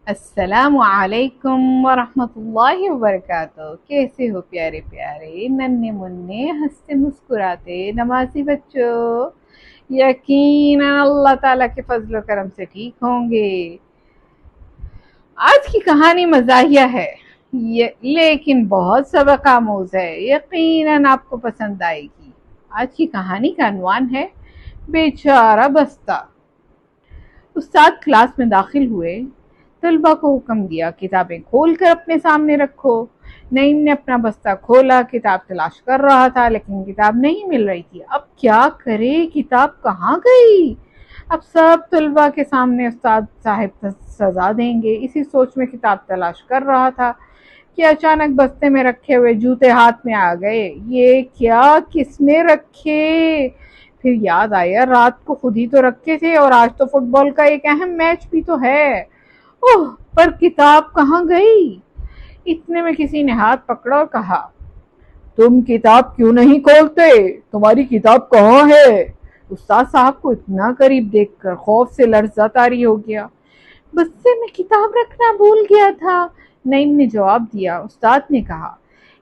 السلام علیکم ورحمۃ اللہ وبرکاتہ۔ کیسے ہو پیارے پیارے ننے منے ہنستے مسکراتے نمازی بچوں؟ یقیناً اللہ تعالیٰ کے فضل و کرم سے ٹھیک ہوں گے۔ آج کی کہانی مزاحیہ ہے لیکن بہت سبق آموز ہے، یقیناً آپ کو پسند آئے گی۔ آج کی کہانی کا عنوان ہے بیچارہ بستہ۔ استاد کلاس میں داخل ہوئے، طلبہ کو حکم دیا کتابیں کھول کر اپنے سامنے رکھو۔ نعیم نے اپنا بستہ کھولا، کتاب تلاش کر رہا تھا لیکن کتاب نہیں مل رہی تھی۔ اب کیا کرے، کتاب کہاں گئی؟ اب سب طلبہ کے سامنے استاد صاحب سزا دیں گے، اسی سوچ میں کتاب تلاش کر رہا تھا کہ اچانک بستے میں رکھے ہوئے جوتے ہاتھ میں آ گئے۔ یہ کیا، کس نے رکھے؟ پھر یاد آیا رات کو خود ہی تو رکھے تھے اور آج تو فٹ بال کا ایک اہم میچ بھی تو ہے۔ اوہ، پر کتاب کہاں گئی؟ اتنے میں کسی نے ہاتھ پکڑا اور کہا، تم کتاب کیوں نہیں کھولتے؟ تمہاری کتاب کہاں ہے؟ استاد صاحب کو اتنا قریب دیکھ کر خوف سے لرزہ طاری ہو گیا۔ بستے میں کتاب رکھنا بھول گیا تھا، نعیم نے جواب دیا۔ استاد نے کہا،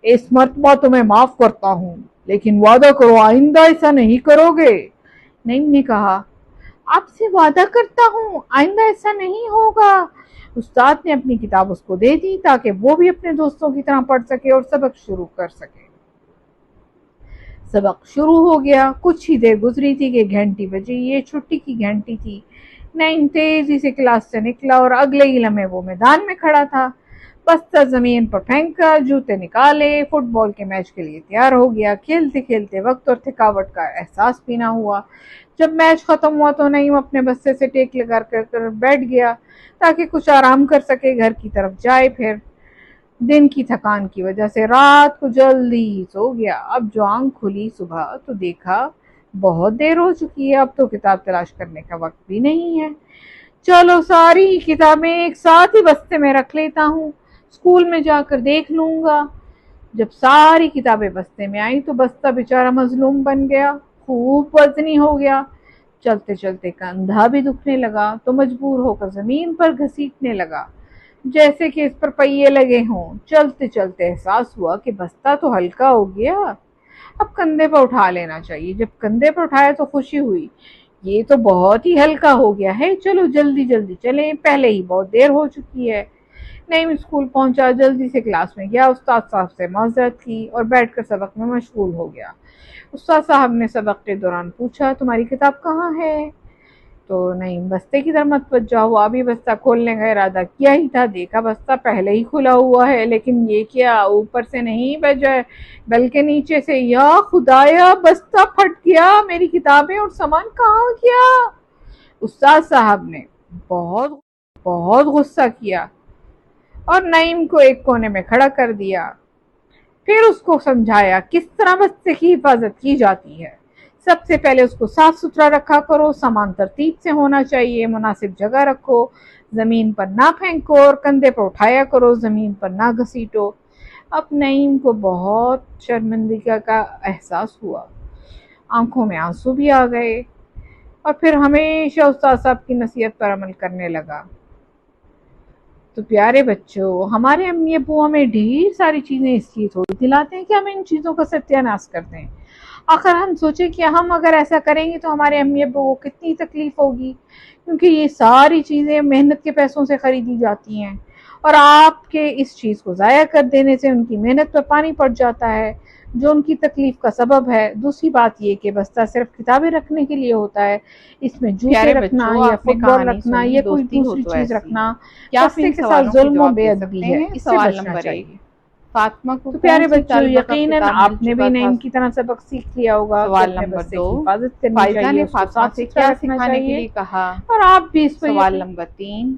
اس مرتبہ تمہیں معاف کرتا ہوں، لیکن وعدہ کرو آئندہ ایسا نہیں کرو گے۔ نعیم نے کہا، آپ سے وعدہ کرتا ہوں آئندہ ایسا نہیں ہوگا۔ استاد نے اپنی کتاب اس کو دے دی تاکہ وہ بھی اپنے دوستوں کی طرح پڑھ سکے اور سبق شروع کر سکے۔ سبق شروع ہو گیا۔ کچھ ہی دیر گزری تھی کہ گھنٹی بجی، یہ چھٹی کی گھنٹی تھی۔ نعیم تیزی سے کلاس سے نکلا اور اگلے ہی لمحے وہ میدان میں کھڑا تھا۔ بستہ زمین پر پھینکا، جوتے نکالے، فٹ بال کے میچ کے لیے تیار ہو گیا۔ کھیلتے کھیلتے وقت اور تھکاوٹ کا احساس بھی نہ ہوا۔ جب میچ ختم ہوا تو نعیم اپنے بستے سے ٹیک لگا کر بیٹھ گیا تاکہ کچھ آرام کر سکے، گھر کی طرف جائے۔ پھر دن کی تھکان کی وجہ سے رات کو جلدی ہی سو گیا۔ اب جو آنکھ کھلی صبح تو دیکھا بہت دیر ہو چکی ہے، اب تو کتاب تلاش کرنے کا وقت بھی نہیں ہے۔ چلو ساری کتابیں ایک ساتھ ہی بستے میں رکھ لیتا ہوں، اسکول میں جا کر دیکھ لوں گا۔ جب ساری کتابیں بستے میں آئیں تو بستہ بیچارہ مظلوم بن گیا، خوب وزنی ہو گیا۔ چلتے چلتے کندھا بھی دکھنے لگا تو مجبور ہو کر زمین پر گھسیٹنے لگا جیسے کہ اس پر پہیے لگے ہوں۔ چلتے چلتے احساس ہوا کہ بستہ تو ہلکا ہو گیا، اب کندھے پر اٹھا لینا چاہیے۔ جب کندھے پر اٹھایا تو خوشی ہوئی، یہ تو بہت ہی ہلکا ہو گیا ہے، چلو جلدی جلدی چلیں، پہلے ہی بہت دیر ہو چکی ہے۔ نعیم اسکول پہنچا، جلدی سے کلاس میں گیا، استاد صاحب سے معذرت کی اور بیٹھ کر سبق میں مشغول ہو گیا۔ استاد صاحب نے سبق کے دوران پوچھا، تمہاری کتاب کہاں ہے؟ تو نعیم بستے کی طرف متوجہ ہوا۔ ابھی بستہ کھولنے کا ارادہ کیا ہی تھا، دیکھا بستہ پہلے ہی کھلا ہوا ہے، لیکن یہ کیا، اوپر سے نہیں بجائے بلکہ نیچے سے۔ یا خدایا، بستہ پھٹ گیا، میری کتابیں اور سامان کہاں گیا؟ استاد صاحب نے بہت بہت غصہ کیا اور نعیم کو ایک کونے میں کھڑا کر دیا۔ پھر اس کو سمجھایا کس طرح بستے کی حفاظت کی جاتی ہے۔ سب سے پہلے اس کو صاف ستھرا رکھا کرو، سامان ترتیب سے ہونا چاہیے، مناسب جگہ رکھو، زمین پر نہ پھینکو اور کندھے پر اٹھایا کرو، زمین پر نہ گھسیٹو۔ اب نعیم کو بہت شرمندگی کا احساس ہوا، آنکھوں میں آنسو بھی آ گئے اور پھر ہمیشہ استاد صاحب کی نصیحت پر عمل کرنے لگا۔ تو پیارے بچوں، ہمارے امی ابو ہمیں ڈھیر ساری چیزیں اس لیے تھوڑی دلاتے ہیں کہ ہم ان چیزوں کا ستیہ ناش کرتے ہیں۔ آخر ہم سوچیں کہ ہم اگر ایسا کریں گے تو ہمارے امی ابو کو کتنی تکلیف ہوگی، کیونکہ یہ ساری چیزیں محنت کے پیسوں سے خریدی جاتی ہیں اور آپ کے اس چیز کو ضائع کر دینے سے ان کی محنت پر پانی پڑ جاتا ہے جو ان کی تکلیف کا سبب ہے۔ دوسری بات یہ کہ بستہ صرف کتابیں رکھنے کے لیے ہوتا ہے، اس میں جوتے رکھنا یا فٹ بال رکھنا یا کوئی دوسری چیز رکھنا بستے کے ساتھ ظلم و بے ادبی ہے، اس سے بچنا چاہیے۔ فاطمہ کو تو پیارے کون سی بچوں، طالبہ کا یقیناً خطاب آپ مل نے بھی چکا تھا؟ نعیم کی طرح سبق سیکھ لیا ہوگا کہ سوال اپنے نمبر بستے 2، کی حفاظت کرنی فائزہ چاہیے، نے اس کو فاطمہ صاف سے ستھرا کیا رکھنا سکھانے کے چاہیے لیے کہا؟ اور آپ بھی اس سوال نمبر 3،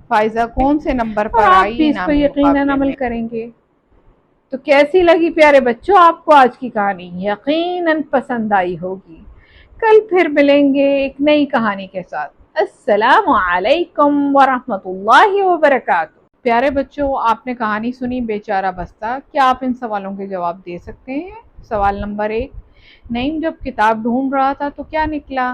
فائزہ کون سے نمبر پر آئی انعامی یقیناً مقابلے عمل میں؟ کریں گے۔ تو کیسی لگی پیارے بچوں آپ کو آج کی کہانی؟ یقیناً پسند آئی ہوگی۔ کل پھر ملیں گے ایک نئی کہانی کے ساتھ۔ السلام علیکم ورحمۃ اللہ وبرکاتہ۔ پیارے بچوں، آپ نے کہانی سنی بیچارہ بستہ، کیا آپ ان سوالوں کے جواب دے سکتے ہیں؟ سوال نمبر 1، نعیم جب کتاب ڈھونڈ رہا تھا تو کیا نکلا؟